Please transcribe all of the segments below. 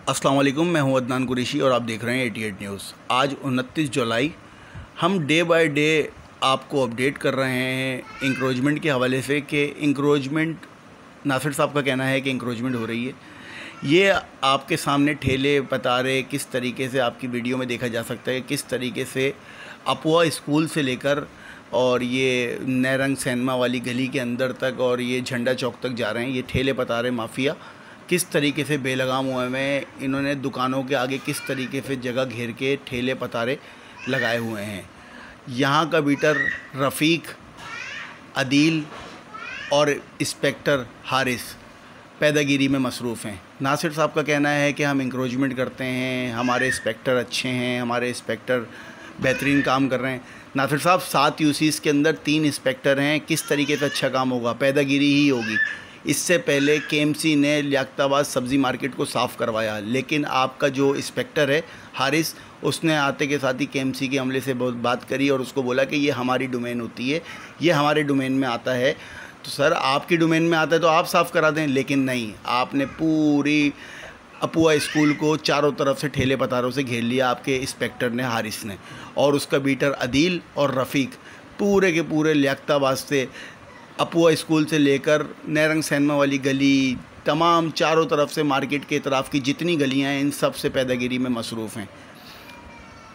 अस्सलाम वालेकुम, मैं हूं अदनान कुरैशी और आप देख रहे हैं 88 न्यूज़। आज 29 जुलाई हम डे बाय डे आपको अपडेट कर रहे हैं इंक्रोचमेंट के हवाले से कि इंक्रोचमेंट नासिर साहब का कहना है कि इंक्रोचमेंट हो रही है। ये आपके सामने ठेले पतारे किस तरीके से आपकी वीडियो में देखा जा सकता है, किस तरीके से अपुआ स्कूल से लेकर और ये नैरंग सिनेमा वाली गली के अंदर तक और ये झंडा चौक तक जा रहे हैं। ये ठेले पतारे माफिया किस तरीके से बेलगाम हुए हैं, इन्होंने दुकानों के आगे किस तरीके से जगह घेर के ठेले पतारे लगाए हुए हैं। यहाँ का बीटर रफ़ीक, अदील और इंस्पेक्टर हारिस पैदागिरी में मसरूफ़ हैं। नासिर साहब का कहना है कि हम इंक्रोचमेंट करते हैं, हमारे इंस्पेक्टर अच्छे हैं, हमारे इंस्पेक्टर बेहतरीन काम कर रहे हैं। नासिर साहब 7 यूसीज़ के अंदर 3 इंस्पेक्टर हैं, किस तरीके से अच्छा काम होगा? पैदागिरी ही होगी। इससे पहले केएमसी ने लियाकताबाद सब्ज़ी मार्केट को साफ़ करवाया, लेकिन आपका जो इंस्पेक्टर है हारिस, उसने आते के साथ ही केएमसी के अमले से बहुत बात करी और उसको बोला कि ये हमारी डोमेन होती है, ये हमारे डोमेन में आता है। तो सर आपकी डोमेन में आता है तो आप साफ़ करा दें, लेकिन नहीं, आपने पूरी अपुआ स्कूल को चारों तरफ से ठेले पतारों से घेर लिया आपके इंस्पेक्टर ने, हारिस ने, और उसका बीटर अदील और रफ़ीक पूरे के पूरे लियाकताबाद से अपुआ स्कूल से लेकर नैरंग सिनेमा वाली गली, तमाम चारों तरफ से मार्केट के तरफ की जितनी गलियां हैं, इन सब से पैदागिरी में मसरूफ़ हैं।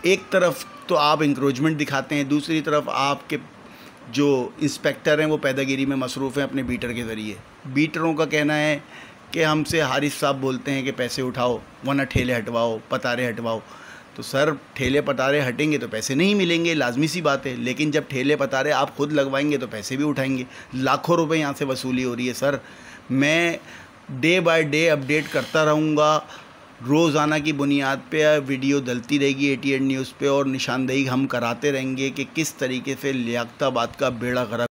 एक तरफ तो आप इंक्रोचमेंट दिखाते हैं, दूसरी तरफ आपके जो इंस्पेक्टर हैं वो पैदागिरी में मसरूफ़ हैं अपने बीटर के ज़रिए। बीटरों का कहना है कि हमसे हारिस साहब बोलते हैं कि पैसे उठाओ वरना ठेले हटवाओ, पतारे हटवाओ। तो सर ठेले पतारे हटेंगे तो पैसे नहीं मिलेंगे, लाजमी सी बात है, लेकिन जब ठेले पतारे आप खुद लगवाएंगे तो पैसे भी उठाएंगे। लाखों रुपए यहाँ से वसूली हो रही है। सर मैं डे बाय डे अपडेट करता रहूँगा, रोज़ाना की बुनियाद पे वीडियो डलती रहेगी 88 न्यूज़ पे और निशानदेही हम कराते रहेंगे कि किस तरीके से लियाकताबाद का बेड़ा गर्क